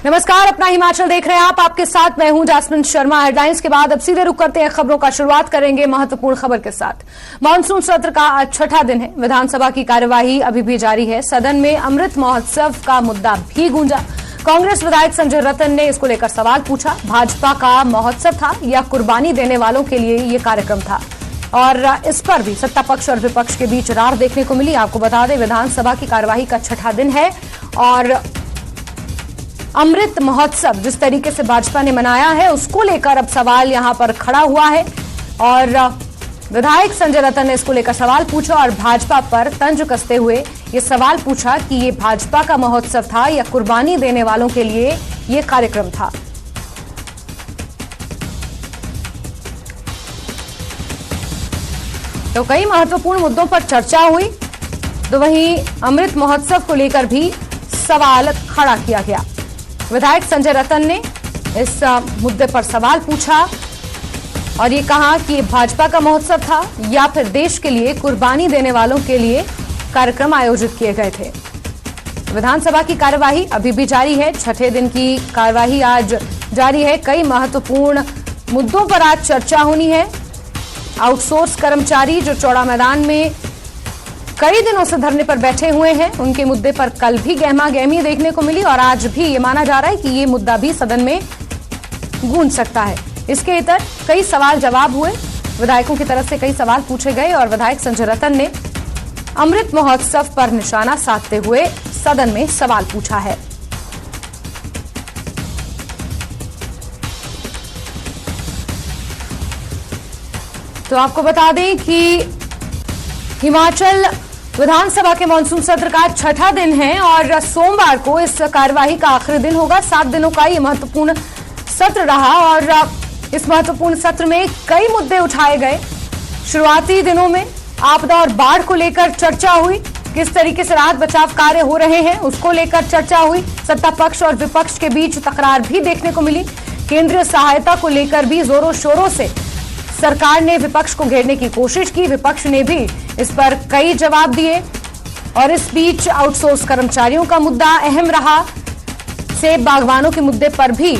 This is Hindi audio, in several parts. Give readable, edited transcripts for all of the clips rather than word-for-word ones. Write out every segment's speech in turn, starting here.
नमस्कार, अपना हिमाचल देख रहे हैं आप। आपके साथ मैं हूं जासमिन शर्मा। हेडलाइंस के बाद अब सीधे रुक करते हैं खबरों का। शुरुआत करेंगे महत्वपूर्ण खबर के साथ। मानसून सत्र का आज छठा दिन है। विधानसभा की कार्यवाही अभी भी जारी है। सदन में अमृत महोत्सव का मुद्दा भी गूंजा। कांग्रेस विधायक संजय रतन ने इसको लेकर सवाल पूछा। भाजपा का महोत्सव था या कुर्बानी देने वालों के लिए ये कार्यक्रम था? और इस पर भी सत्ता पक्ष और विपक्ष के बीच रार देखने को मिली। आपको बता दें, विधानसभा की कार्यवाही का छठा दिन है और अमृत महोत्सव जिस तरीके से भाजपा ने मनाया है उसको लेकर अब सवाल यहां पर खड़ा हुआ है और विधायक संजय रतन ने इसको लेकर सवाल पूछा और भाजपा पर तंज कसते हुए ये सवाल पूछा कि ये भाजपा का महोत्सव था या कुर्बानी देने वालों के लिए ये कार्यक्रम था। तो कई महत्वपूर्ण मुद्दों पर चर्चा हुई, तो वहीं अमृत महोत्सव को लेकर भी सवाल खड़ा किया गया। विधायक संजय रतन ने इस मुद्दे पर सवाल पूछा और ये कहा कि भाजपा का महोत्सव था या फिर देश के लिए कुर्बानी देने वालों के लिए कार्यक्रम आयोजित किए गए थे। विधानसभा की कार्यवाही अभी भी जारी है। छठे दिन की कार्यवाही आज जारी है। कई महत्वपूर्ण मुद्दों पर आज चर्चा होनी है। आउटसोर्स कर्मचारी जो चौड़ा मैदान में कई दिनों से धरने पर बैठे हुए हैं, उनके मुद्दे पर कल भी गहमा गहमी देखने को मिली और आज भी ये माना जा रहा है कि ये मुद्दा भी सदन में गूंज सकता है। इसके इतर कई सवाल जवाब हुए। विधायकों की तरफ से कई सवाल पूछे गए और विधायक संजय रतन ने अमृत महोत्सव पर निशाना साधते हुए सदन में सवाल पूछा है। तो आपको बता दें कि हिमाचल विधानसभा के मानसून सत्र का छठा दिन है और सोमवार को इस कार्यवाही का आखिरी दिन होगा। 7 दिनों का ये महत्वपूर्ण सत्र रहा और इस महत्वपूर्ण सत्र में कई मुद्दे उठाए गए। शुरुआती दिनों में आपदा और बाढ़ को लेकर चर्चा हुई। किस तरीके से राहत बचाव कार्य हो रहे हैं उसको लेकर चर्चा हुई। सत्ता पक्ष और विपक्ष के बीच तकरार भी देखने को मिली। केंद्रीय सहायता को लेकर भी जोरों शोरों से सरकार ने विपक्ष को घेरने की कोशिश की। विपक्ष ने भी इस पर कई जवाब दिए और इस बीच आउटसोर्स कर्मचारियों का मुद्दा अहम रहा। सेब बागवानों के मुद्दे पर भी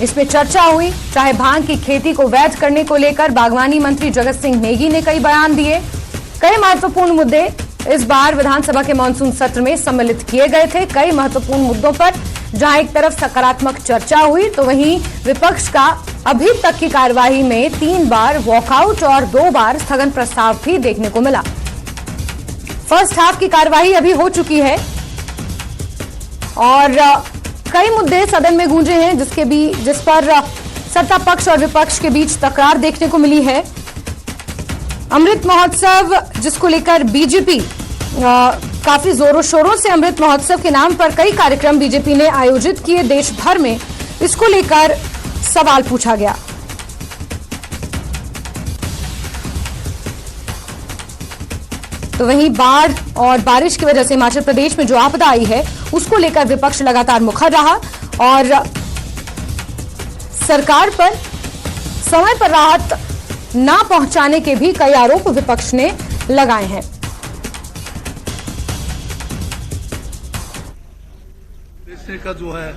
इसमें चर्चा हुई। चाहे भांग की खेती को वैध करने को लेकर बागवानी मंत्री जगत सिंह नेगी ने कई बयान दिए। कई महत्वपूर्ण मुद्दे इस बार विधानसभा के मानसून सत्र में सम्मिलित किए गए थे। कई महत्वपूर्ण मुद्दों पर जहां एक तरफ सकारात्मक चर्चा हुई तो वहीं विपक्ष का अभी तक की कार्यवाही में 3 बार वॉकआउट और 2 बार स्थगन प्रस्ताव भी देखने को मिला। फर्स्ट हाफ की कार्यवाही अभी हो चुकी है और कई मुद्दे सदन में गूंजे हैं जिस पर सत्ता पक्ष और विपक्ष के बीच तकरार देखने को मिली है। अमृत महोत्सव जिसको लेकर बीजेपी काफी जोरों शोरों से अमृत महोत्सव के नाम पर कई कार्यक्रम बीजेपी ने आयोजित किए देश भर में, इसको लेकर सवाल पूछा गया। तो वहीं बाढ़ और बारिश की वजह से हिमाचल प्रदेश में जो आपदा आई है उसको लेकर विपक्ष लगातार मुखर रहा और सरकार पर समय पर राहत ना पहुंचाने के भी कई आरोप विपक्ष ने लगाए हैं। का जो है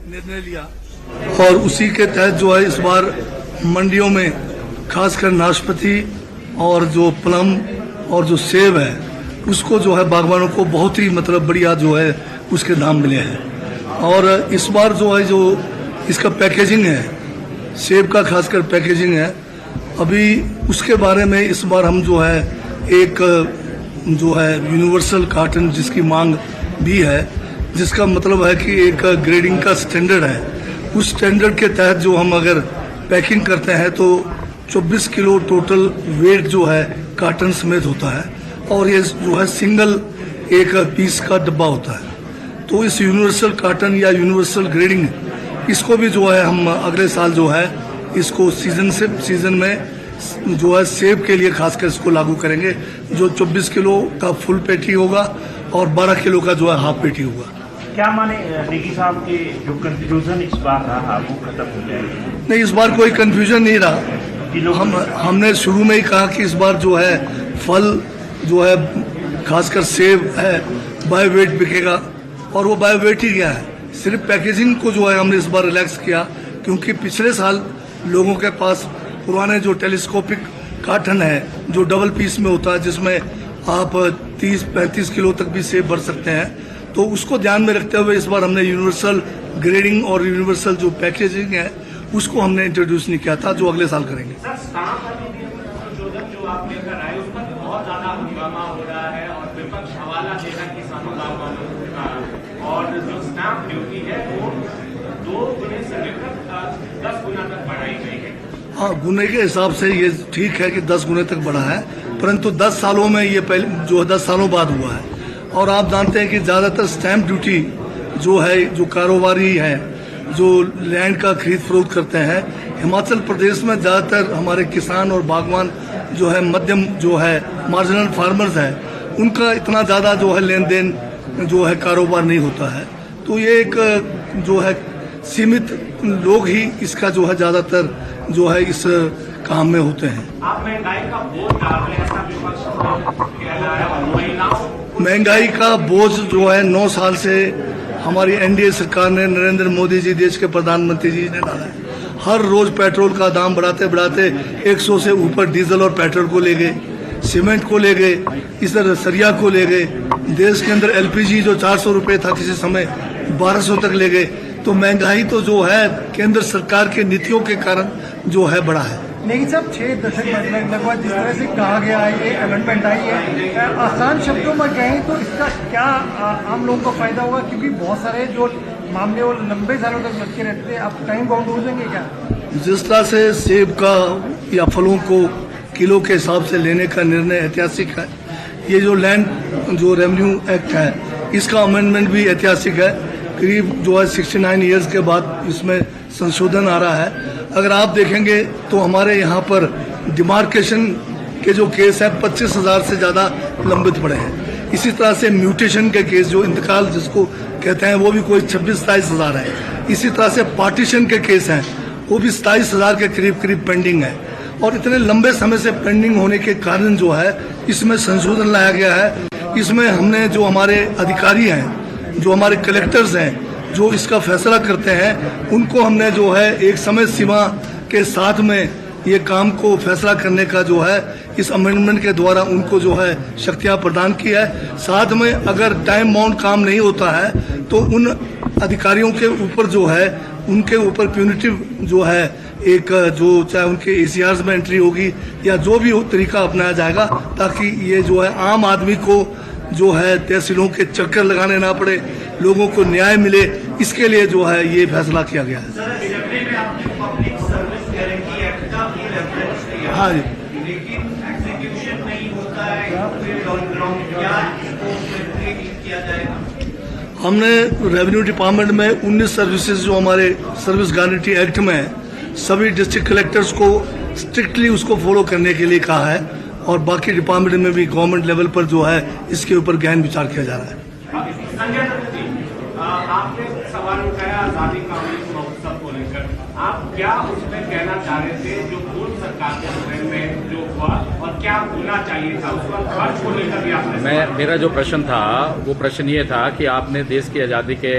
निर्णय लिया और उसी के तहत जो है इस बार मंडियों में खासकर नाशपाती और जो प्लम और जो सेब है उसको जो है बागवानों को बहुत ही बढ़िया जो है उसके दाम मिले हैं। और इस बार जो है जो इसका पैकेजिंग है, सेब का खासकर पैकेजिंग है, अभी उसके बारे में इस बार हम जो है एक जो है यूनिवर्सल कार्टन जिसकी मांग भी है, जिसका मतलब है कि एक ग्रेडिंग का स्टैंडर्ड है। उस स्टैंडर्ड के तहत जो हम अगर पैकिंग करते हैं तो 24 किलो टोटल वेट जो है कार्टन समेत होता है और ये जो है सिंगल एक पीस का डब्बा होता है। तो इस यूनिवर्सल कार्टन या यूनिवर्सल ग्रेडिंग इसको भी जो है हम अगले साल जो है इसको सीजन में जो है सेब के लिए खासकर इसको लागू करेंगे, जो 24 किलो का फुल पेटी होगा और 12 किलो का जो है हाफ पेटी होगा। क्या माने नेगी साहब के जो कंफ्यूजन इस बार रहा वो खत्म हो जाएगा? नहीं, इस बार कोई कंफ्यूजन नहीं रहा। हमने शुरू में ही कहा कि इस बार जो है फल जो है खासकर सेब है बाय वेट बिकेगा और वो बाय वेट ही गया है। सिर्फ पैकेजिंग को जो है हमने इस बार रिलैक्स किया, क्योंकि पिछले साल लोगों के पास पुराने जो टेलीस्कोपिक कार्टन है जो डबल पीस में होता है, जिसमें आप 30-35 किलो तक भी सेब भर सकते हैं, तो उसको ध्यान में रखते हुए इस बार हमने यूनिवर्सल ग्रेडिंग और यूनिवर्सल जो पैकेजिंग है उसको हमने इंट्रोड्यूस नहीं किया था, जो अगले साल करेंगे। सर, स्टाम्प संशोधन जो आप लेकर आए उस पर बहुत ज्यादा हंगामा हो रहा है और विपक्ष हवाला दे रहा है किसानों का, और जो स्टाम्प ड्यूटी है वो 2 गुने से लेकर 10 गुना तक बढ़ाई गई है। हाँ, गुने के हिसाब से ये ठीक है कि 10 गुने तक बढ़ा है, परंतु 10 सालों में ये पहले जो 10 सालों बाद हुआ है। और आप जानते हैं कि ज्यादातर स्टैंप ड्यूटी जो है, जो कारोबारी है, जो लैंड का खरीद फरोख्त करते हैं, हिमाचल प्रदेश में ज्यादातर हमारे किसान और बागवान जो है, मध्यम जो है मार्जिनल फार्मर्स है, उनका इतना ज्यादा जो है लेन देन जो है कारोबार नहीं होता है। तो ये एक जो है सीमित लोग ही इसका जो है ज्यादातर जो है इस काम में होते हैं। आप महंगाई का बोझ डाल रहे हैं, ऐसा विपक्ष कह रहा है, और महिलाओं महंगाई का बोझ जो है 9 साल से हमारी एनडीए सरकार ने, नरेंद्र मोदी जी देश के प्रधानमंत्री जी ने डाला है। हर रोज पेट्रोल का दाम बढ़ाते बढ़ाते 100 से ऊपर डीजल और पेट्रोल को ले गए, सीमेंट को ले गए, इस तरह सरिया को ले गए। देश के अंदर एलपीजी जो 400 रुपये था किसी समय 1200 तक ले गए। तो महंगाई तो जो है केंद्र सरकार के नीतियों के कारण जो है बढ़ा है। लेकिन साहब 6 दशक लगभग जिस तरह से कहा गया है, ये अमेंडमेंट आई है, आसान शब्दों में कहें तो इसका क्या आम लोगों को फायदा होगा? क्योंकि बहुत सारे जो मामले वो लंबे सालों तक लटके रहते हैं, आप टाइम बाउंड हो जाएंगे क्या? जिस तरह से सेब का या फलों को किलो के हिसाब से लेने का निर्णय ऐतिहासिक है, ये जो लैंड जो रेवेन्यू एक्ट है इसका अमेंडमेंट भी ऐतिहासिक है। करीब जो है 69 ईयर्स के बाद इसमें संशोधन आ रहा है। अगर आप देखेंगे तो हमारे यहाँ पर डिमार्केशन के जो केस है 25,000 से ज्यादा लंबित पड़े हैं। इसी तरह से म्यूटेशन के केस जो इंतकाल जिसको कहते हैं वो भी कोई 26-27 हजार है। इसी तरह से पार्टीशन के केस हैं वो भी 27,000 के करीब पेंडिंग है। और इतने लंबे समय से पेंडिंग होने के कारण जो है इसमें संशोधन लाया गया है। इसमें हमने जो हमारे अधिकारी हैं, जो हमारे कलेक्टर्स हैं, जो इसका फैसला करते हैं, उनको हमने जो है एक समय सीमा के साथ में ये काम को फैसला करने का जो है इस अमेंडमेंट के द्वारा उनको जो है शक्तियां प्रदान की है। साथ में अगर टाइम बाउंड काम नहीं होता है तो उन अधिकारियों के ऊपर जो है उनके ऊपर प्यूनिटिव जो है एक जो चाहे उनके एसीआर में एंट्री होगी या जो भी तरीका अपनाया जाएगा, ताकि ये जो है आम आदमी को जो है तहसीलों के चक्कर लगाने ना पड़े, लोगों को न्याय मिले, इसके लिए जो है ये फैसला किया गया है। हाँ जी, लेकिन एग्जीक्यूशन नहीं होता है, किया जाएगा। हमने रेवेन्यू डिपार्टमेंट में 19 सर्विसेज जो हमारे सर्विस गारंटी एक्ट में है, सभी डिस्ट्रिक्ट कलेक्टर्स को स्ट्रिक्टली उसको फॉलो करने के लिए कहा है। और बाकी डिपार्टमेंट में भी गवर्नमेंट लेवल पर जो है इसके ऊपर गहन विचार किया जा रहा है। संजय दत्त जी, आपने सवाल उठाया आजादी का अमृत महोत्सव को लेकर, आप क्या उसमें कहना चाह रहे थे जो पूर्व सरकार के समय में जो हुआ और क्या होना चाहिए था उसका खर्च को लेकर भी आपने? मेरा जो प्रश्न था वो प्रश्न ये था कि आपने देश की आज़ादी के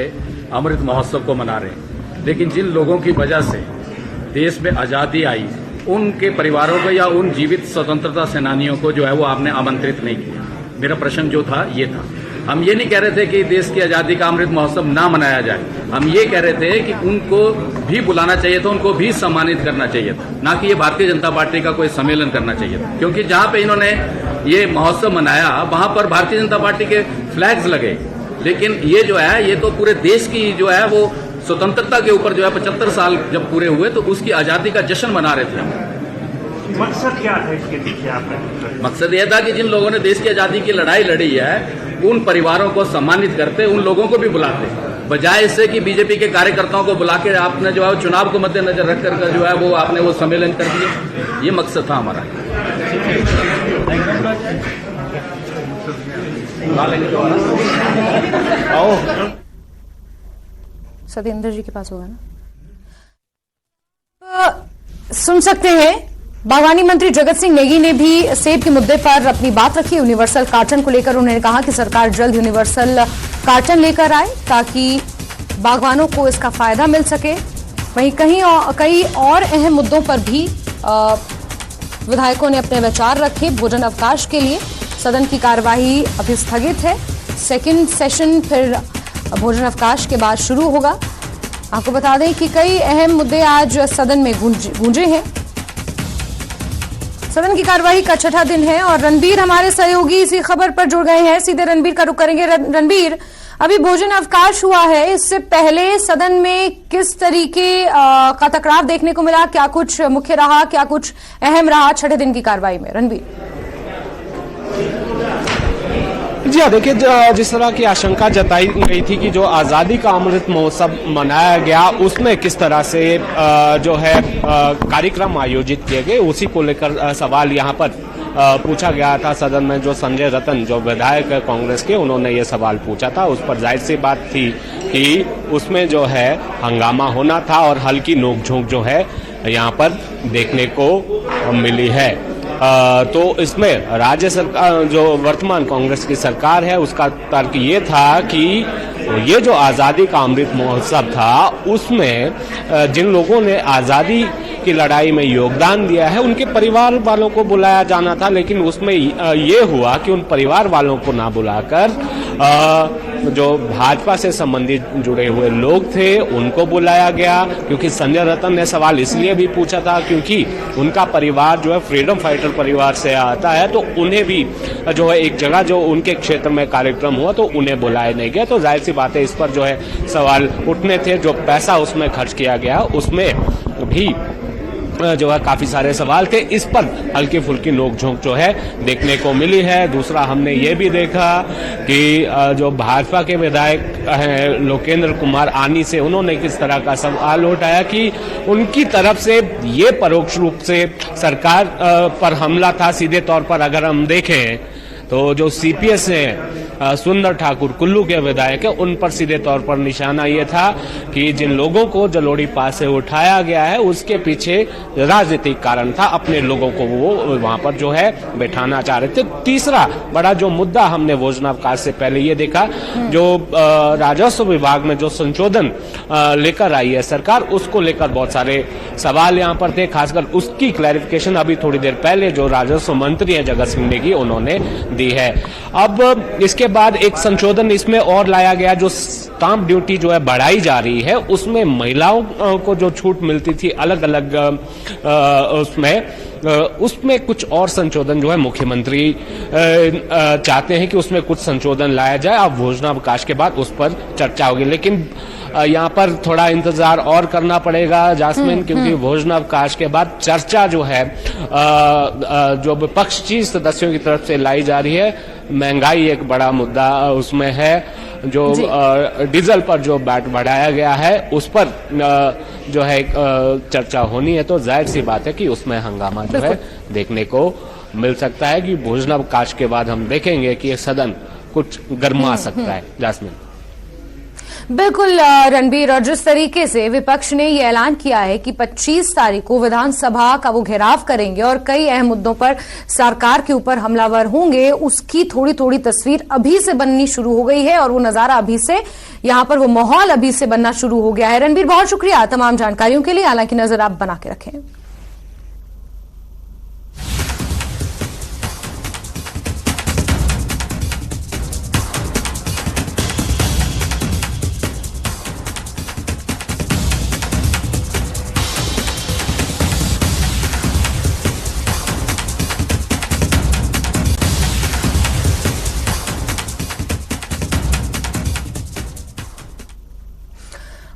अमृत महोत्सव को मना रहे, लेकिन जिन लोगों की वजह से देश में आज़ादी आई उनके परिवारों को या उन जीवित स्वतंत्रता सेनानियों को जो है वो आपने आमंत्रित नहीं किया। मेरा प्रश्न जो था ये था, हम ये नहीं कह रहे थे कि देश की आज़ादी का अमृत महोत्सव ना मनाया जाए, हम ये कह रहे थे कि उनको भी बुलाना चाहिए था, उनको भी सम्मानित करना चाहिए था, ना कि ये भारतीय जनता पार्टी का कोई सम्मेलन करना चाहिए था। क्योंकि जहां पे इन्होंने ये महोत्सव मनाया वहां पर भारतीय जनता पार्टी के फ्लैग्स लगे, लेकिन ये जो है ये तो पूरे देश की जो है वो स्वतंत्रता के ऊपर जो है 75 साल जब पूरे हुए तो उसकी आज़ादी का जश्न मना रहे थे हम। मकसद क्या था इसके पीछे आपका? मकसद यह था कि जिन लोगों ने देश की आज़ादी की लड़ाई लड़ी है उन परिवारों को सम्मानित करते, उन लोगों को भी बुलाते, बजाय इससे कि बीजेपी के कार्यकर्ताओं को बुला के आपने जो है चुनाव को मद्देनजर रखकर जो है वो आपने वो सम्मेलन कर दिया। ये मकसद था हमारा। आओ सत्येंद्र जी के पास होगा ना, सुन सकते हैं बागवानी मंत्री जगत सिंह नेगी ने भी सेब के मुद्दे पर अपनी बात रखी। यूनिवर्सल कार्टन को लेकर उन्होंने कहा कि सरकार जल्द यूनिवर्सल कार्टन लेकर आए ताकि बागवानों को इसका फायदा मिल सके। वहीं कई और अहम मुद्दों पर भी विधायकों ने अपने विचार रखे। भोजन अवकाश के लिए सदन की कार्यवाही अभी स्थगित है। सेकंड सेशन फिर भोजन अवकाश के बाद शुरू होगा। आपको बता दें कि कई अहम मुद्दे आज सदन में गूंजे हैं। सदन की कार्यवाही का छठा दिन है और रणबीर हमारे सहयोगी इसी खबर पर जुड़ गए हैं। सीधे रणबीर का रुख करेंगे। रणबीर, अभी भोजन अवकाश हुआ है, इससे पहले सदन में किस तरीके का टकराव देखने को मिला? क्या कुछ मुख्य रहा, क्या कुछ अहम रहा छठे दिन की कार्रवाई में? रणबीर जी हाँ, देखिए जिस तरह की आशंका जताई गई थी कि जो आज़ादी का अमृत महोत्सव मनाया गया उसमें किस तरह से जो है कार्यक्रम आयोजित किए गए, उसी को लेकर सवाल यहाँ पर पूछा गया था। सदन में जो संजय रतन जो विधायक है कांग्रेस के, उन्होंने ये सवाल पूछा था। उस पर जाहिर सी बात थी कि उसमें जो है हंगामा होना था और हल्की नोकझोंक जो है यहाँ पर देखने को मिली है। तो इसमें राज्य सरकार जो वर्तमान कांग्रेस की सरकार है उसका तर्क ये था कि ये जो आज़ादी का अमृत महोत्सव था उसमें जिन लोगों ने आज़ादी की लड़ाई में योगदान दिया है उनके परिवार वालों को बुलाया जाना था, लेकिन उसमें ये हुआ कि उन परिवार वालों को ना बुलाकर जो भाजपा से संबंधित जुड़े हुए लोग थे उनको बुलाया गया। क्योंकि संजय रतन ने सवाल इसलिए भी पूछा था क्योंकि उनका परिवार जो है फ्रीडम फाइटर परिवार से आता है, तो उन्हें भी जो है एक जगह जो उनके क्षेत्र में कार्यक्रम हुआ तो उन्हें बुलाया नहीं गया। तो जाहिर सी बात है इस पर जो है सवाल उठने थे। जो पैसा उसमें खर्च किया गया उसमें भी जो है काफी सारे सवाल थे। इस पर हल्की फुल्की नोकझोंक जो है देखने को मिली है। दूसरा हमने ये भी देखा कि जो भाजपा के विधायक हैं लोकेंद्र कुमार आनी से उन्होंने किस तरह का सवाल उठाया कि उनकी तरफ से ये परोक्ष रूप से सरकार पर हमला था। सीधे तौर पर अगर हम देखें तो जो सीपीएस है सुंदर ठाकुर कुल्लू के विधायक है, उन पर सीधे तौर पर निशाना ये था कि जिन लोगों को जलोड़ी पास से उठाया गया है उसके पीछे राजनीतिक कारण था, अपने लोगों को वो वहां पर जो है बैठाना चाह रहे थे। तीसरा बड़ा जो मुद्दा हमने भोजनावकाश से पहले ये देखा, जो राजस्व विभाग में जो संशोधन लेकर आई है सरकार, उसको लेकर बहुत सारे सवाल यहाँ पर थे। खासकर उसकी क्लैरिफिकेशन अभी थोड़ी देर पहले जो राजस्व मंत्री है जगत सिंह नेगी उन्होंने दी है। अब इसके बाद एक संशोधन इसमें और लाया गया, जो स्टाम्प ड्यूटी जो है बढ़ाई जा रही है उसमें महिलाओं को जो छूट मिलती थी अलग अलग उसमें कुछ और संशोधन जो है मुख्यमंत्री चाहते हैं कि उसमें कुछ संशोधन लाया जाए। अब भोजनावकाश के बाद उस पर चर्चा होगी, लेकिन यहाँ पर थोड़ा इंतजार और करना पड़ेगा जास्मिन, क्योंकि भोजनावकाश के बाद चर्चा जो है जो विपक्षी सदस्यों की तरफ से लाई जा रही है, महंगाई एक बड़ा मुद्दा उसमें है। जो डीजल पर जो वैट बढ़ाया गया है उस पर जो है चर्चा होनी है, तो जाहिर सी बात है कि उसमें हंगामा जो है देखने को मिल सकता है कि भोजनावकाश के बाद हम देखेंगे कि ये सदन कुछ गर्मा सकता है। जास्मिन बिल्कुल रणबीर, और जिस तरीके से विपक्ष ने ये ऐलान किया है कि 25 तारीख को विधानसभा का वो घेराव करेंगे और कई अहम मुद्दों पर सरकार के ऊपर हमलावर होंगे, उसकी थोड़ी थोड़ी तस्वीर अभी से बननी शुरू हो गई है और वो नजारा अभी से यहां पर वो माहौल अभी से बनना शुरू हो गया है। रणबीर, बहुत शुक्रिया तमाम जानकारियों के लिए, हालांकि नजर आप बना के रखें।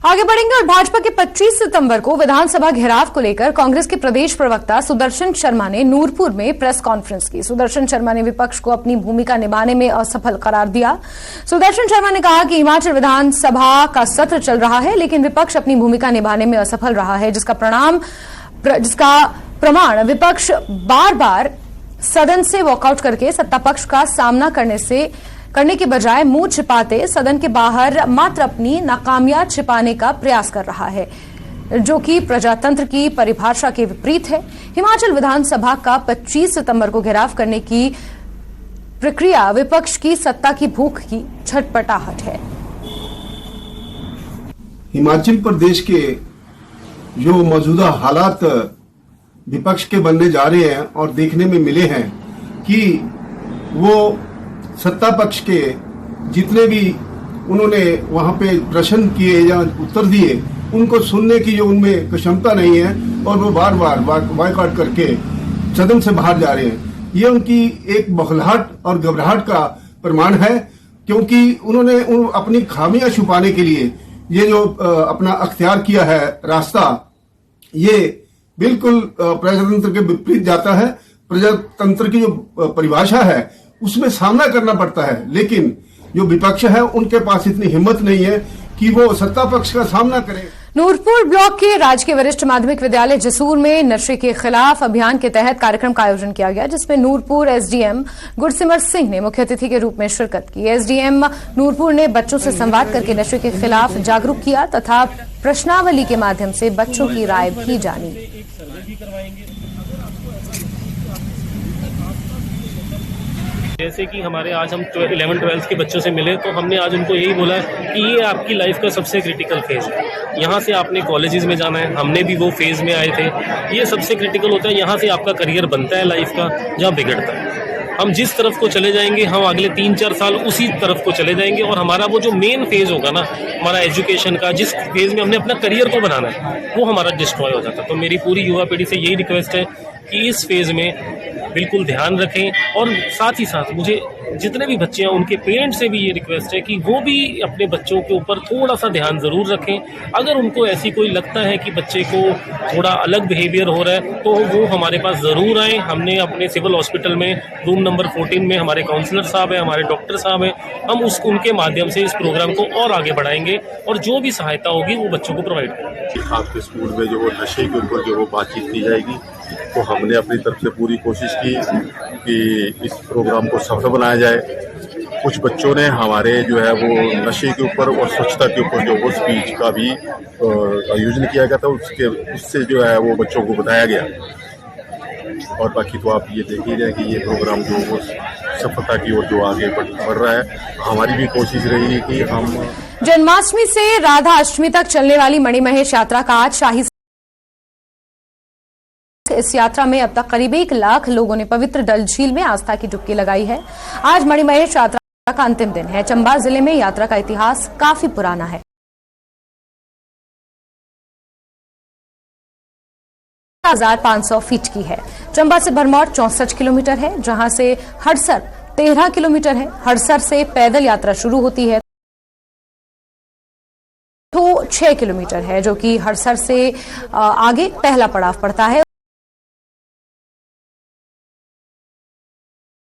आगे बढ़ेंगे और भाजपा के 25 सितंबर को विधानसभा घेराव को लेकर कांग्रेस के प्रदेश प्रवक्ता सुदर्शन शर्मा ने नूरपुर में प्रेस कॉन्फ्रेंस की। सुदर्शन शर्मा ने विपक्ष को अपनी भूमिका निभाने में असफल करार दिया। सुदर्शन शर्मा ने कहा कि हिमाचल विधानसभा का सत्र चल रहा है लेकिन विपक्ष अपनी भूमिका निभाने में असफल रहा है, जिसका प्रमाण विपक्ष बार बार सदन से वॉकआउट करके सत्ता पक्ष का सामना करने के बजाय मुंह छिपाते सदन के बाहर मात्र अपनी नाकामियां छिपाने का प्रयास कर रहा है, जो कि प्रजातंत्र की परिभाषा के विपरीत है। हिमाचल विधानसभा का 25 सितंबर को घेराव करने की प्रक्रिया विपक्ष की सत्ता की भूख की छटपटाहट है। हिमाचल प्रदेश के जो मौजूदा हालात विपक्ष के बनने जा रहे हैं और देखने में मिले हैं कि वो सत्ता पक्ष के जितने भी उन्होंने वहां पे प्रश्न किए या उत्तर दिए, उनको सुनने की जो उनमें क्षमता नहीं है और वो बार बार बायकॉट करके सदन से बाहर जा रहे हैं। ये उनकी एक बौखलाहट और घबराहट का प्रमाण है, क्योंकि उन्होंने अपनी खामियां छुपाने के लिए ये जो अपना अख्तियार किया है रास्ता, ये बिल्कुल प्रजातंत्र के विपरीत जाता है। प्रजातंत्र की जो परिभाषा है उसमें सामना करना पड़ता है, लेकिन जो विपक्ष है उनके पास इतनी हिम्मत नहीं है कि वो सत्ता पक्ष का सामना करें। नूरपुर ब्लॉक के राजकीय वरिष्ठ माध्यमिक विद्यालय जसूर में नशे के खिलाफ अभियान के तहत कार्यक्रम का आयोजन किया गया, जिसमें नूरपुर एसडीएम गुरसिमर सिंह ने मुख्य अतिथि के रूप में शिरकत की। एसडीएम नूरपुर ने बच्चों से संवाद करके नशे के खिलाफ जागरूक किया तथा प्रश्नावली के माध्यम से बच्चों की राय भी जानी। जैसे कि हमारे आज हम 11-12 के बच्चों से मिले तो हमने आज उनको यही बोला कि ये आपकी लाइफ का सबसे क्रिटिकल फेज है। यहाँ से आपने कॉलेजेस में जाना है, हमने भी वो फेज में आए थे। ये सबसे क्रिटिकल होता है, यहाँ से आपका करियर बनता है लाइफ का, जहाँ बिगड़ता है। हम जिस तरफ को चले जाएंगे, हम अगले 3-4 साल उसी तरफ को चले जाएंगे और हमारा वो जो मेन फेज होगा ना हमारा एजुकेशन का, जिस फेज में हमने अपना करियर को बनाना है, वो हमारा डिस्ट्रॉय हो जाता है। तो मेरी पूरी युवा पीढ़ी से यही रिक्वेस्ट है कि इस फेज में बिल्कुल ध्यान रखें और साथ ही साथ मुझे जितने भी बच्चे हैं उनके पेरेंट्स से भी ये रिक्वेस्ट है कि वो भी अपने बच्चों के ऊपर थोड़ा सा ध्यान ज़रूर रखें। अगर उनको ऐसी कोई लगता है कि बच्चे को थोड़ा अलग बिहेवियर हो रहा है तो वो हमारे पास ज़रूर आए। हमने अपने सिविल हॉस्पिटल में रूम नंबर 14 में हमारे काउंसलर साहब हैं, हमारे डॉक्टर साहब हैं, हम उनके माध्यम से इस प्रोग्राम को और आगे बढ़ाएंगे और जो भी सहायता होगी वो बच्चों को प्रोवाइड करेंगे। आपके स्कूल में जो नशे के ऊपर जो बातचीत की जाएगी, तो हमने अपनी तरफ से पूरी कोशिश की कि इस प्रोग्राम को सफल बनाया जाए। कुछ बच्चों ने हमारे जो है वो नशे के ऊपर और स्वच्छता के ऊपर जो वो स्पीच का भी आयोजन किया गया था, उससे जो है वो बच्चों को बताया गया। और बाकी तो आप ये देख ही रहे हैं कि ये प्रोग्राम जो वो सफलता की ओर जो आगे बढ़ रहा है। हमारी भी कोशिश रही कि हम जन्माष्टमी से राधा अष्टमी तक चलने वाली मणिमहेश यात्रा का आज शाही इस यात्रा में अब तक करीब 1 लाख लोगों ने पवित्र डल झील में आस्था की डुबकी लगाई है। आज मणिमहेश यात्रा का अंतिम दिन है। चंबा जिले में यात्रा का इतिहास काफी पुराना है। 1500 फीट की है। चंबा से भरमौर 64 किलोमीटर है, जहां से हड़सर 13 किलोमीटर है। हड़सर से पैदल यात्रा शुरू होती है तो 6 किलोमीटर है, जो कि हड़सर से आगे पहला पड़ाव पड़ता है।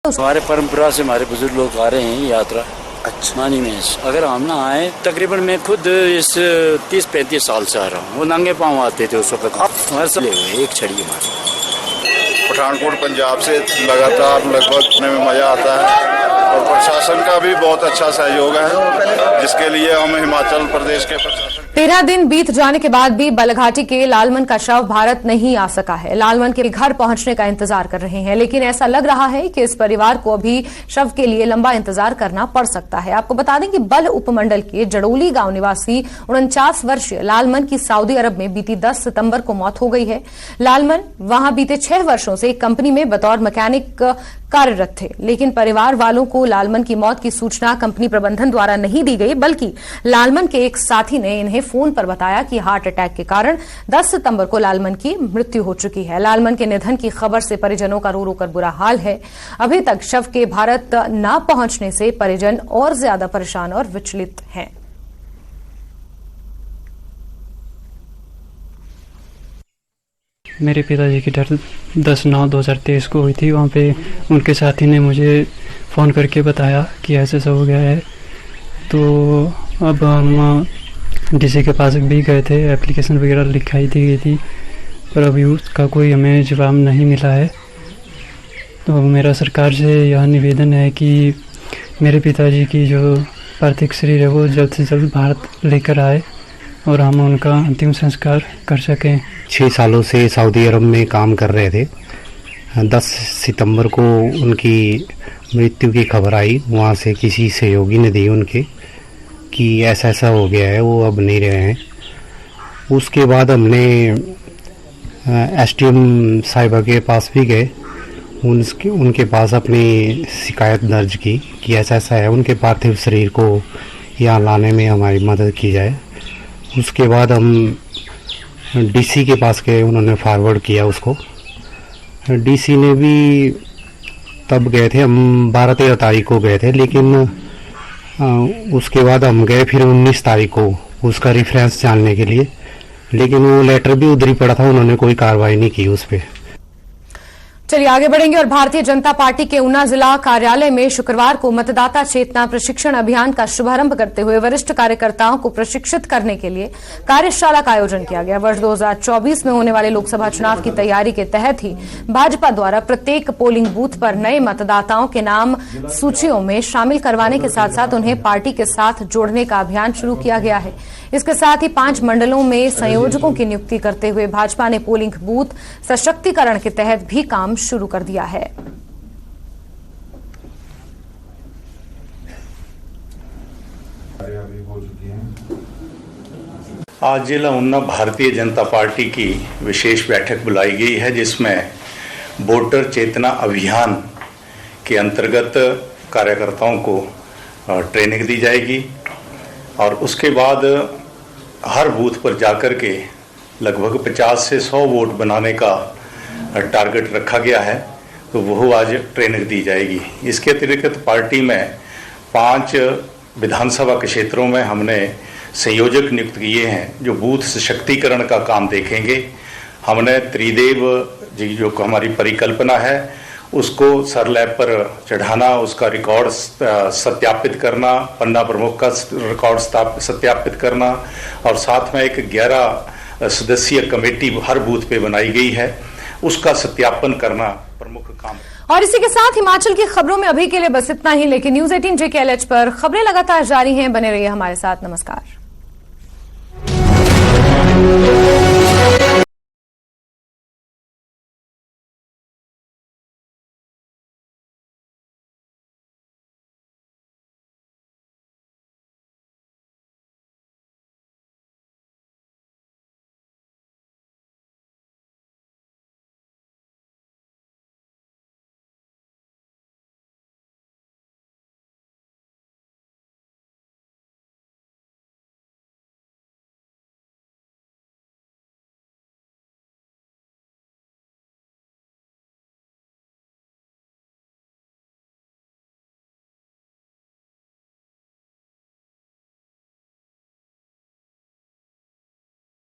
हमारे परंपरा से हमारे बुजुर्ग लोग आ रहे हैं ये यात्रा मणिमहेश। अगर हम ना आए, तकरीबन मैं खुद इस 30-35 साल से आ रहा हूँ। वो नंगे पाँव आते थे उस वक्त, हर साल एक छड़ी मार। पठानकोट पंजाब से लगातार लगभग में मजा आता है और प्रशासन का भी बहुत अच्छा सहयोग है, जिसके लिए हम हिमाचल प्रदेश के प्रशासन 13 दिन बीत जाने के बाद भी बलघाटी के लालमन का शव भारत नहीं आ सका है। लालमन के घर पहुंचने का इंतजार कर रहे हैं, लेकिन ऐसा लग रहा है कि इस परिवार को अभी शव के लिए लंबा इंतजार करना पड़ सकता है। आपको बता दें कि बल उपमंडल के जड़ोली गांव निवासी 49 वर्षीय लालमन की सऊदी अरब में बीती 10 सितंबर को मौत हो गई है। लालमन वहां बीते 6 वर्षों से एक कंपनी में बतौर मैकेनिक कार्यरत थे, लेकिन परिवार वालों को लालमन की मौत की सूचना कंपनी प्रबंधन द्वारा नहीं दी गई, बल्कि लालमन के एक साथी ने इन्हें फोन पर बताया कि हार्ट अटैक के कारण 10 सितंबर को लालमन की मृत्यु हो चुकी है। लालमन के निधन की खबर से परिजनों का रो रो कर बुरा हाल है। अभी तक शव के भारत न पहुंचने से परिजन और ज्यादा परेशान और विचलित हैं। मेरे पिताजी की डेथ 10/9/2023 को हुई थी। वहाँ पे उनके साथी ने मुझे फ़ोन करके बताया कि ऐसे सब हो गया है। तो अब हम डीसी के पास भी गए थे, एप्लीकेशन वगैरह लिखाई दी गई थी, पर अभी उसका कोई हमें जवाब नहीं मिला है। तो मेरा सरकार से यह निवेदन है कि मेरे पिताजी की जो पार्थिव शरीर है वो जल्द से जल्द भारत लेकर आए और हम उनका अंतिम संस्कार कर सकें। 6 सालों से सऊदी अरब में काम कर रहे थे। 10 सितंबर को उनकी मृत्यु की खबर आई, वहाँ से किसी सहयोगी ने दी उनके कि ऐसा ऐसा हो गया है, वो अब नहीं रहे हैं। उसके बाद हमने एसडीएम साहिबा के पास भी गए, उनके पास अपनी शिकायत दर्ज की कि ऐसा ऐसा है, उनके पार्थिव शरीर को यहाँ लाने में हमारी मदद की जाए। उसके बाद हम डीसी के पास गए, उन्होंने फॉरवर्ड किया उसको। डीसी ने भी तब गए थे, हम 12-13 तारीख को गए थे, लेकिन उसके बाद हम गए फिर 19 तारीख को उसका रेफरेंस जानने के लिए, लेकिन वो लेटर भी उधर ही पड़ा था, उन्होंने कोई कार्रवाई नहीं की उस पर। चलिए आगे बढ़ेंगे और भारतीय जनता पार्टी के ऊना जिला कार्यालय में शुक्रवार को मतदाता चेतना प्रशिक्षण अभियान का शुभारंभ करते हुए वरिष्ठ कार्यकर्ताओं को प्रशिक्षित करने के लिए कार्यशाला का आयोजन किया गया। वर्ष 2024 में होने वाले लोकसभा चुनाव की तैयारी के तहत ही भाजपा द्वारा प्रत्येक पोलिंग बूथ पर नए मतदाताओं के नाम सूचियों में शामिल करवाने के साथ साथ उन्हें पार्टी के साथ जोड़ने का अभियान शुरू किया गया है। इसके साथ ही 5 मंडलों में संयोजकों की नियुक्ति करते हुए भाजपा ने पोलिंग बूथ सशक्तिकरण के तहत भी काम शुरू कर दिया है। आज जिला ऊना भारतीय जनता पार्टी की विशेष बैठक बुलाई गई है, जिसमें वोटर चेतना अभियान के अंतर्गत कार्यकर्ताओं को ट्रेनिंग दी जाएगी और उसके बाद हर बूथ पर जाकर के लगभग 50 से 100 वोट बनाने का टारगेट रखा गया है, तो वह आज ट्रेनिंग दी जाएगी। इसके अतिरिक्त पार्टी में 5 विधानसभा के क्षेत्रों में हमने संयोजक नियुक्त किए हैं जो बूथ सशक्तिकरण का काम देखेंगे। हमने त्रिदेव जी जो हमारी परिकल्पना है उसको सरलैब पर चढ़ाना, उसका रिकॉर्ड सत्यापित करना, पन्ना प्रमुख का रिकॉर्ड सत्यापित करना और साथ में एक 11 सदस्यीय कमेटी हर बूथ पे बनाई गई है, उसका सत्यापन करना प्रमुख काम। और इसी के साथ हिमाचल की खबरों में अभी के लिए बस इतना ही, लेकिन न्यूज़ 18 JKLH पर खबरें लगातार जारी हैं। बने रहिए हमारे साथ। नमस्कार।